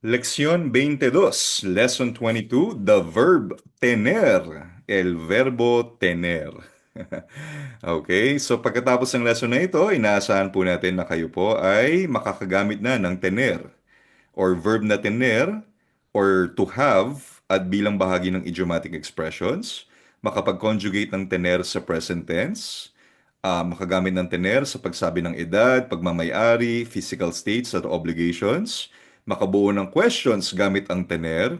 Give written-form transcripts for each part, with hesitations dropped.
Lección 22, Lesson 22, the verb tener, el verbo tener. Okay, so pagkatapos ng lesson na ito, inaasahan po natin na kayo po ay makakagamit na ng tener or verb na tener or to have at bilang bahagi ng idiomatic expressions, makapag-conjugate ng tener sa present tense, makagamit ng tener sa pagsabi ng edad, pagmamayari, physical states at obligations, makabuo ng questions gamit ang tener,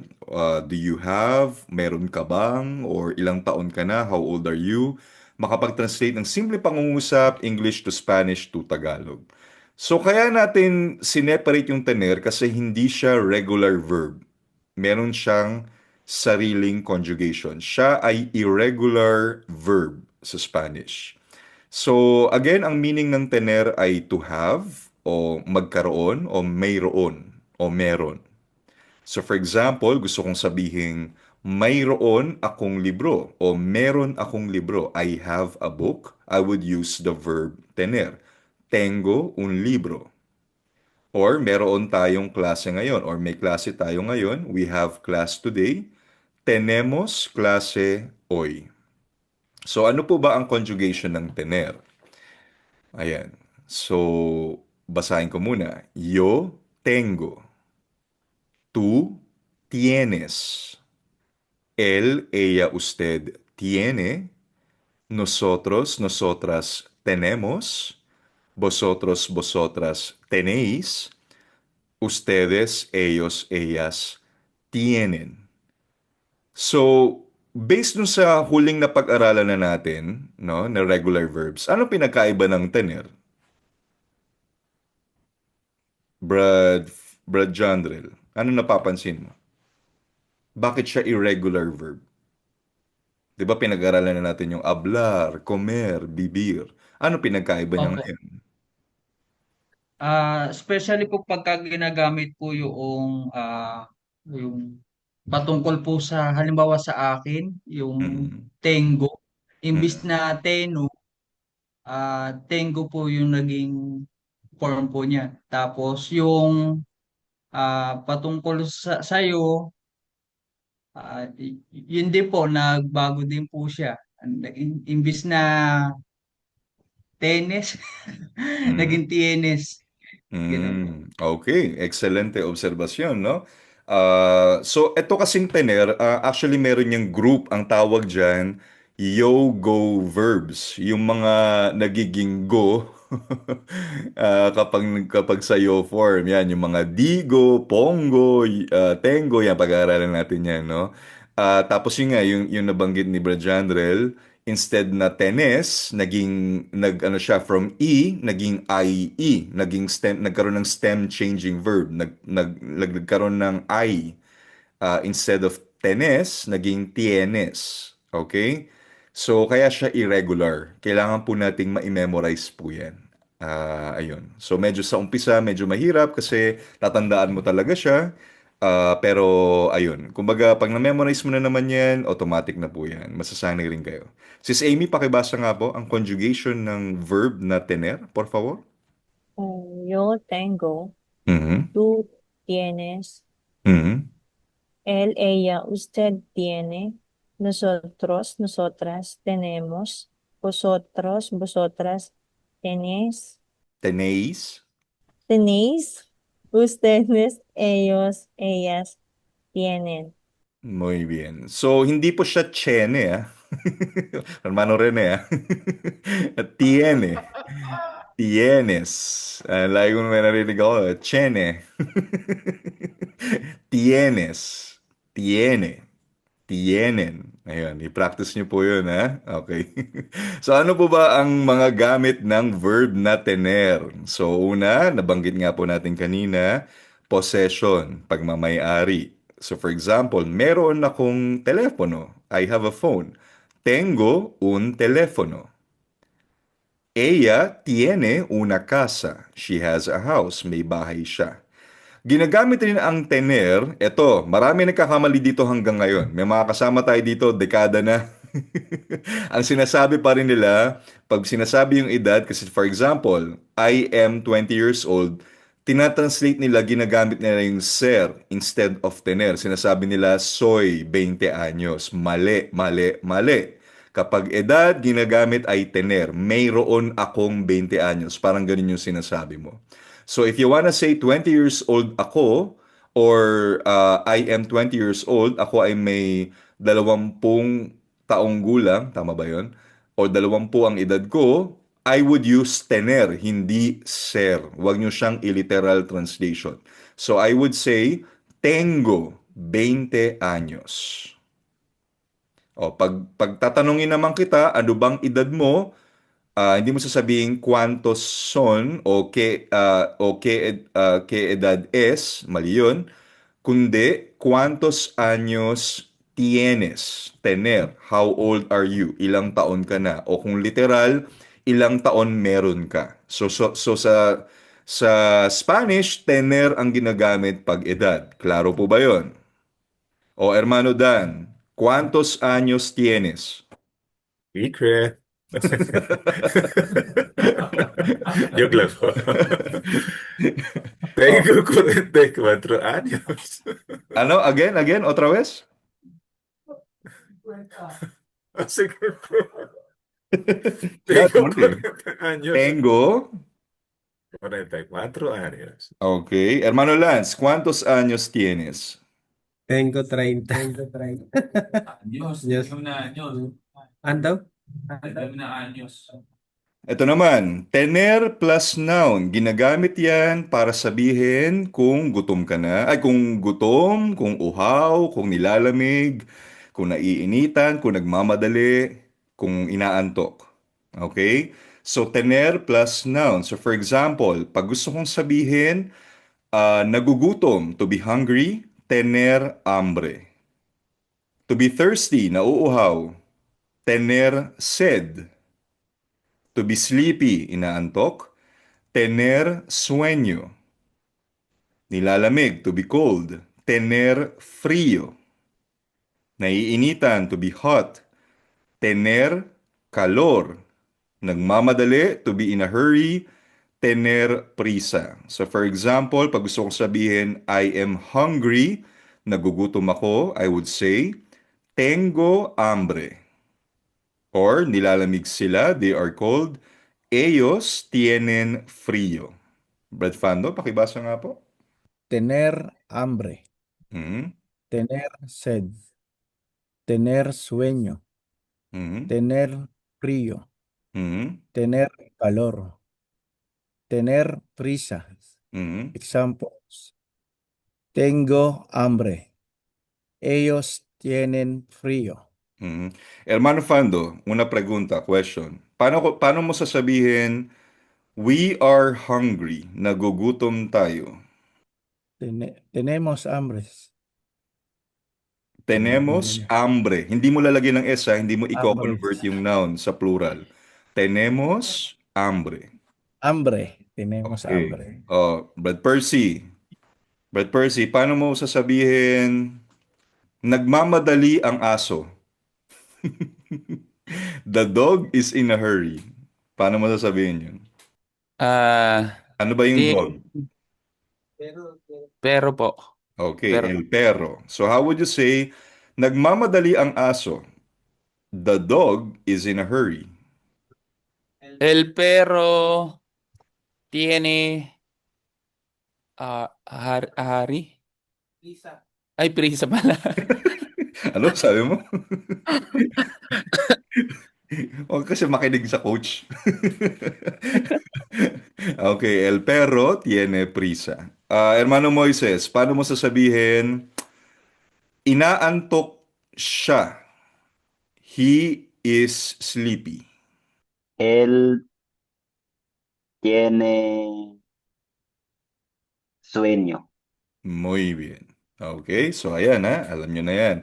do you have, meron ka bang, or ilang taon ka na, how old are you, makapag-translate ng simple pangungusap, English to Spanish to Tagalog. So kaya natin sineparate yung tener kasi hindi siya regular verb. Meron siyang sariling conjugation. Siya ay irregular verb sa Spanish. So, again, ang meaning ng tener ay to have o magkaroon o mayroon o meron. So, for example, gusto kong sabihin, mayroon akong libro o meron akong libro. I have a book. I would use the verb tener. Tengo un libro. Or meron tayong klase ngayon or may klase tayo ngayon. We have class today. Tenemos clase hoy. So, ano po ba ang conjugation ng tener? Ayan. So, basahin ko muna. Yo tengo. Tú tienes. Él, ella, usted tiene. Nosotros, nosotras tenemos. Vosotros, vosotras tenéis. Ustedes, ellos, ellas tienen. So, based dun sa huling na pag-aralan na natin, no, na regular verbs, ano pinagkaiba ng tener? Brad, Brad Jandrel, ano napapansin mo? Bakit siya irregular verb? Di ba pinag-aralan na natin yung hablar, comer, vivir. Ano pinagkaiba niya Opo. ngayon? Especially po pagka ginagamit po yung patungkol po sa halimbawa sa akin, yung Mm, tengo, imbis mm, na teno, tengo po yung naging form po niya. Tapos yung patungkol sa sayo, yun din po, nagbago din po siya. Imbis na tenes, mm. naging tienes. Ganun po. Okay, excelente obserbasyon, no? So, ito kasing tener, actually meron yung group, ang tawag dyan, yo-go verbs. Yung mga nagiging go kapag sa yo form. Yan, yung mga digo, pongo, tengo, yan, pag-aaralan natin yan, no? Tapos yun nga, yung nabanggit ni Brajandrel, instead na tenes, ano siya, from E, naging IE, nagkaroon ng stem changing verb, nagkaroon ng I. Instead of tenes, naging tienes. Okay? So, kaya siya irregular. Kailangan po nating ma-memorize po yan. Ayun. So, medyo sa umpisa, medyo mahirap kasi tatandaan mo talaga siya. Pero, ayun. Kumbaga, pag na-memorize mo na naman yan, automatic na po yan. Masasanay rin kayo. Sis Amy, pakibasa nga po ang conjugation ng verb na tener, por favor. Yo tengo, Mhm. tú tienes, Mhm. él, ella, usted tiene, nosotros, nosotras tenemos, vosotros, vosotras tenéis, Tenéis. tenéis, ustedes, ellos, ellas tienen. Muy bien. So, hindi po siya Chene, ah. Hermano Rene, ah. Tiene. Tienes. Lagi ko may narinig ako, Chene. Tienes. Tiene. Tienen. Ayun, i-practice niyo po yun, ha? Okay. So, ano po ba ang mga gamit ng verb na tener? So, una, nabanggit nga po natin kanina, possession, pagmamayari. So, for example, meron akong telepono. I have a phone. Tengo un teléfono. Ella tiene una casa. She has a house. May bahay siya. Ginagamit rin ang tener. Eto, marami nagkakamali dito hanggang ngayon. May mga kasama tayo dito, dekada na. Ang sinasabi pa rin nila, pag sinasabi yung edad, kasi for example, I am 20 years old, tinatranslate nila, ginagamit nila yung ser instead of tener. Sinasabi nila, soy 20 anyos. Mali, mali, mali. Kapag edad, ginagamit ay tener. Mayroon akong 20 anyos. Parang ganun yung sinasabi mo. So if you wanna say 20 years old ako, or I am 20 years old, ako ay may 20 taong gulang, tama ba yun? O 20 ang edad ko, I would use tener, hindi ser. Huwag nyo siyang illiteral translation. So I would say, tengo 20 años. O, pag tatanungin naman kita, ano bang edad mo? Hindi mo sasabihin cuántos son o qué edad es, mali yun. Kundi, ¿cuántos años tienes? Tener. How old are you? Ilang taon ka na? O kung literal, ilang taon meron ka? So sa Spanish, tener ang ginagamit pag edad. Klaro po ba yon? O hermano Dan, ¿cuántos años tienes? Secret. Joke lang po. Tengo 44 años. Ano? Again, otra vez? Sige po. Yeah, Tengo sorry. 40 años. Tengo. 44 años. Okay. Hermano Lance, ¿cuántos años tienes? Tengo 30. Años, Yes. dami na años. Andaw? Dami na años. Ito naman, tener plus noun. Ginagamit yan para sabihin kung gutom ka na. Ay, kung gutom, kung uhaw, kung nilalamig, kung naiinitan, kung nagmamadali, kung inaantok. Okay? So, tener plus noun. So, for example, pag gusto kong sabihin, nagugutom, to be hungry, tener hambre. To be thirsty, nauuhaw, tener sed. To be sleepy, inaantok. Tener sueño. Nilalamig, to be cold. Tener frío. Naiinitan, to be hot. Tener calor. Nagmamadali, to be in a hurry. Tener prisa. So for example, pag gusto kong sabihin, I am hungry, nagugutom ako, I would say, tengo hambre. Or nilalamig sila, they are called, ellos tienen frío. Brad Fando, pakibasa nga po. Tener hambre, Mhm, tener sed, tener sueño, mhm, tener frío, mhm, tener calor, tener prisa. mhm, Examples. Tengo hambre. Ellos tienen frío. mhm. Hermano Fando, una pregunta, question. Paano mo sasabihin, we are hungry, nagugutom tayo? Tenemos hambres. Tenemos hambre. Hindi mo lalagyan ng S, hindi mo i-convert Hambre. yung noun sa plural. Tenemos hambre. Hambre. Tenemos Okay. hambre. Brad Percy. Brad Percy, paano mo sasabihin, nagmamadali ang aso? The dog is in a hurry. Paano mo sasabihin yun? Ano ba yung Di- dog? Pero po. Okay, Pero. el perro. So how would you say, nagmamadali ang aso? The dog is in a hurry. El perro tiene hari. Ay, prisa pala. Ano sabi mo? Huwag kasi makinig sa coach. Okay, el perro tiene prisa. Hermano Moises, paano mo sasabihin, inaantok siya? He is sleepy. Él tiene sueño. Muy bien. Okay, so ayan alam nyo na yan.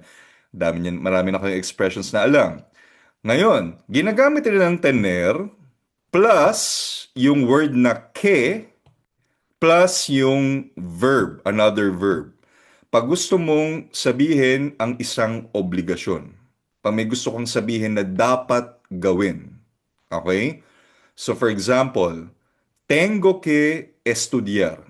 Marami na kayong expressions na alam. Ngayon, ginagamit nila ng tener plus yung word na que plus yung verb, another verb. Pag gusto mong sabihin ang isang obligasyon, pag may gusto kong sabihin na dapat gawin, okay? So for example, tengo que estudiar.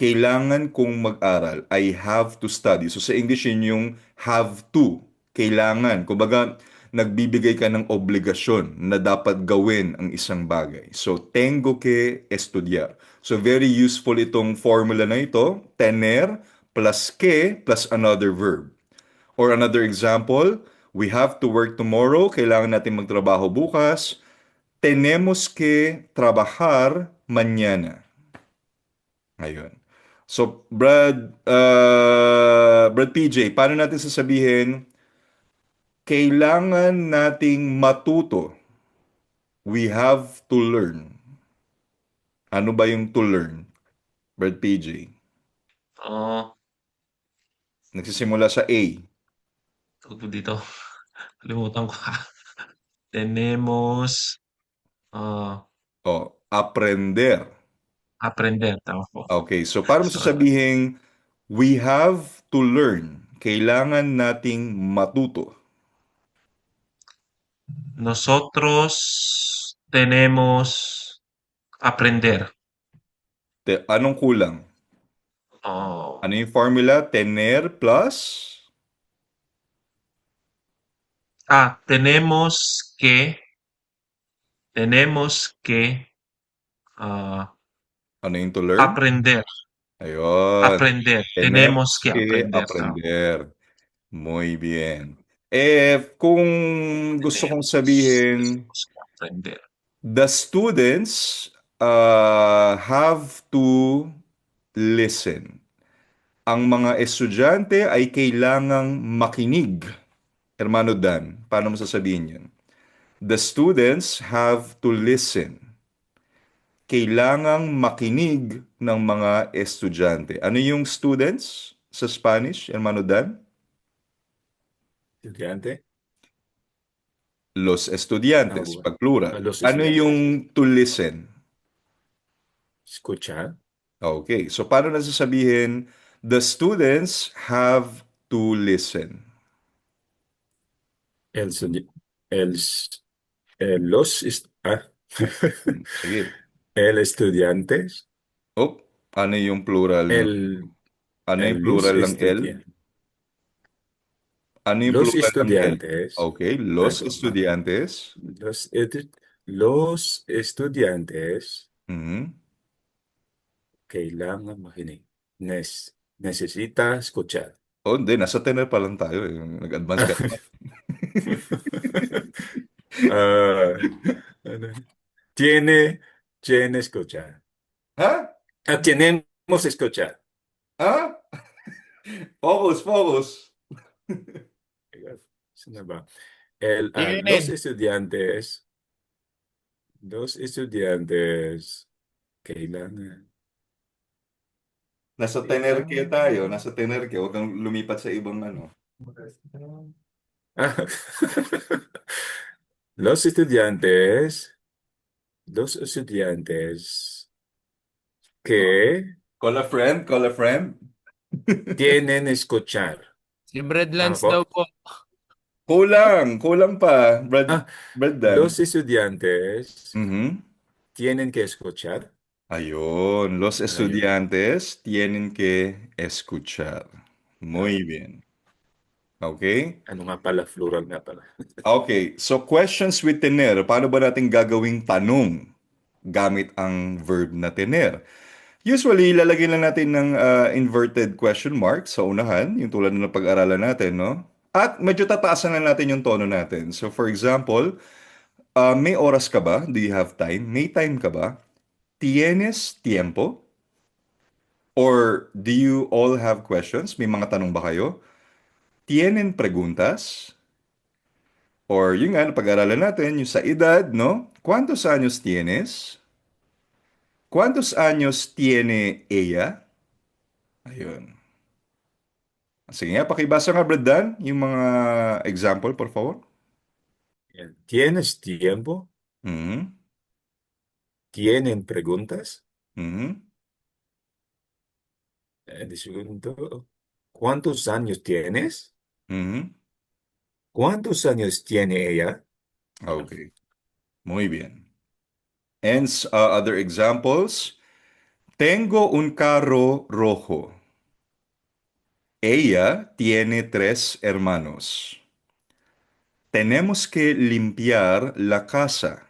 kailangan kong mag-aral. I have to study. So sa English yun yung have to. Kailangan. Kumbaga, nagbibigay ka ng obligasyon na dapat gawin ang isang bagay. So, tengo que estudiar. So, very useful itong formula na ito. Tener plus que plus another verb. Or another example, we have to work tomorrow. Kailangan natin magtrabaho bukas. Tenemos que trabajar mañana. Ayun. So, Brad PJ, paano natin sasabihin, kailangan nating matuto. We have to learn. Ano ba yung to learn? Brad PJ. Nagsisimula sa A. Tawag dito. Kalimutan ko. Tenemos Aprender. aprender. Tama po. Okay, so para mo sasabihin, we have to learn. Kailangan nating matuto. Nosotros tenemos aprender. Anong kulang? Ano yung formula? Tener plus? Tenemos que Ano yung to learn? aprender. Ayun. Aprender. Tenemos que aprender. aprender. Muy bien. Kung gusto kong sabihin, Tenemos que aprender. the students have to listen. Ang mga estudyante ay kailangang makinig. Hermano Dan, paano mo sasabihin yun? The students have to listen. Kailangang makinig ng mga estudyante. Ano yung students sa Spanish, Hermano Dan? Estudiante. Los estudiantes, Ah, pag plural. los Ano estudiantes. yung to listen? Escuchar. Okay, so paano na sasabihin, the students have to listen. Sige. El estudiantes. Ano yung plural? Ano yung plural ng el? Ano yung Los plural ng el? estudiantes. Okay, los estudiantes. Los estudiantes Mhm. kailangan makinig. Necesita escuchar. Hindi. Nasa tener pa lang tayo. Nag-advance ka. Tiene escuchar. Ha? Tenemos escuchar. Ha? Focus. Sino ba? Tienen. Los estudiantes kailangan. Nasa tener ke tayo. Nasa tener ke. Huwag kang lumipat sa ibang ano. Los estudiantes que Call a friend. tienen escuchar. Si Breadlands Tama po? daw po. Kulang pa. Brad Dan. Los estudiantes Mhm. tienen que escuchar. Ayun, los estudiantes tienen que escuchar. Muy bien. Okay? Ano nga pala? Plural nga pala. Okay, so questions with tener. Paano ba natin gagawing tanong gamit ang verb na tener? Usually, lalagyan lang natin ng inverted question mark sa unahan, yung tulad ng pag-aralan natin, no? At medyo tataasan na natin yung tono natin. So for example, may oras ka ba? Do you have time? May time ka ba? ¿Tienes tiempo? Or do you all have questions? May mga tanong ba kayo? ¿Tienen preguntas? Or yung nga, pag-aralan natin, yung sa edad, no? ¿Cuántos años tienes? ¿Cuántos años tiene ella? Ayun. Sige nga, pakibasa nga, Brad Dan, yung mga example, por favor. ¿Tienes tiempo? Mhm. ¿Tienen preguntas? Mhm. De segundo, ¿cuántos años tienes? Mhm. ¿Cuántos años tiene ella? Okay. Muy bien. And other examples. Tengo un carro rojo. Ella tiene 3 hermanos. Tenemos que limpiar la casa.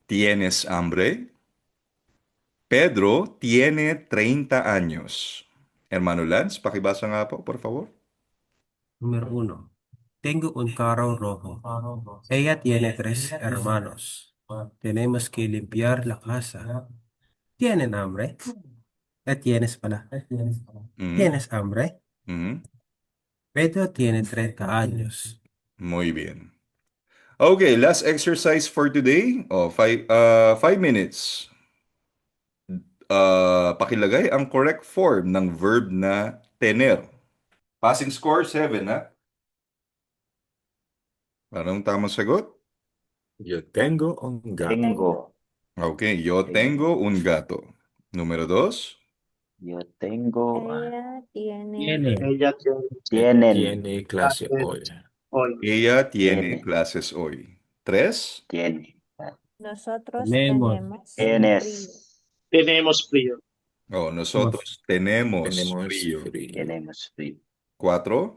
¿Tienes hambre? Pedro tiene 30 años. Hermano Lance, pakibasa nga po, por favor. Número 1. Tengo un carro rojo. Ella tiene 3 hermanos. Tenemos que limpiar la casa. ¿Tienen hambre? ¿Tienes pala? Mhm, ¿Tienes hambre? mhm. Pedro tiene 30 años. Muy bien. Okay, last exercise for today. 5 minutes. Pakilagay ang correct form ng verb na tener. Passing score 7, ha? Anong tamang sagot? Yo tengo un gato. Tengo. Okay, yo tengo un gato. Número 2. Yo tengo. Ella tiene Ella Tienen. Tiene clase hoy. hoy. Ella tiene Tiene. clases hoy. 3. Tiene. nosotros Tenemos. tenemos frío. Tienes. Tenemos frío. Nosotros tenemos Tenemos frío. frío. Tenemos frío. 4.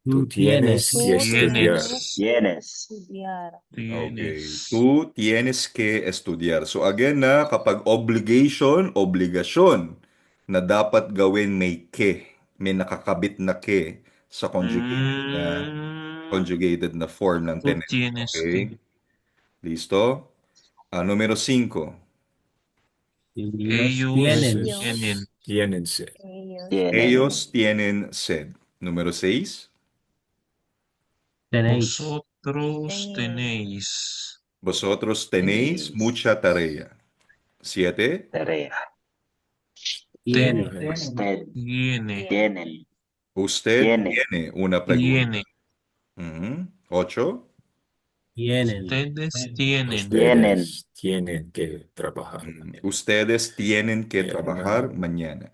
Tú tienes Tú que Tienes. estudiar. Tienes. estudiar. Okay. Tienes. Tú tienes que estudiar. So again na, kapag obligation, obligasyon na dapat gawin may ke. May nakakabit na ke sa conjugated na form ng Tú tener. tienes Okay? que. Listo? Número 5. Ellos Ellos tienen. tienen. Tienen sed. Ellos Tienen. Ellos tienen sed. Número 6. Tenéis. Vosotros tenéis. tenéis. Vosotros tenéis mucha tarea. 7. Tarea. Tiene. Usted. Tiene. Tienen. Usted Tiene. tiene una pregunta. Tiene. 8. Tienen. Ustedes tienen. Ustedes tienen que trabajar mañana. Ustedes tienen que Mi trabajar hermano. mañana.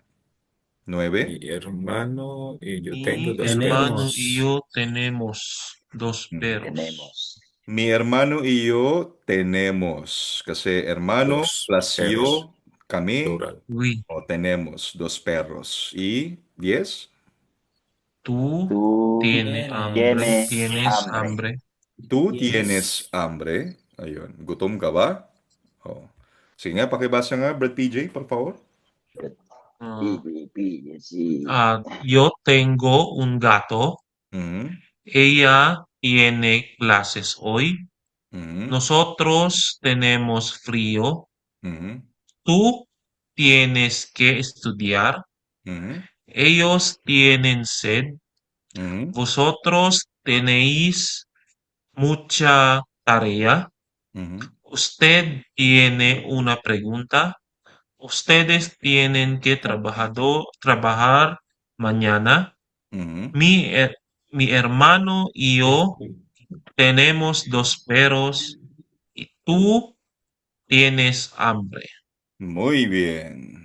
9. Mi hermano y yo Mi tengo 2 hermano perros. y yo tenemos 2 perros. Tenemos. Mi hermano y yo tenemos. Kasi hermano 2 plus perros. yo, kami, Plural. Oui. o tenemos 2 perros. Y 10. Tú Tú tienes hambre. tienes Tienes hambre. hambre. Tú Yes. tienes hambre. Ayun. Gutom ka ba? Oh. Sige nga, pakibasa nga, Brad PJ, por favor. Ah, Pille, sí. yo tengo un gato. Mhm. Ella tiene clases hoy. Mhm. Nosotros tenemos frío. Mhm. Tú tienes que estudiar. Mhm. Ellos tienen sed. Mhm. Vosotros tenéis mucha tarea. Mhm. Usted tiene una pregunta. Ustedes tienen que trabajar mañana. Mhm. Mi hermano y yo tenemos 2 perros y tú tienes hambre. Muy bien.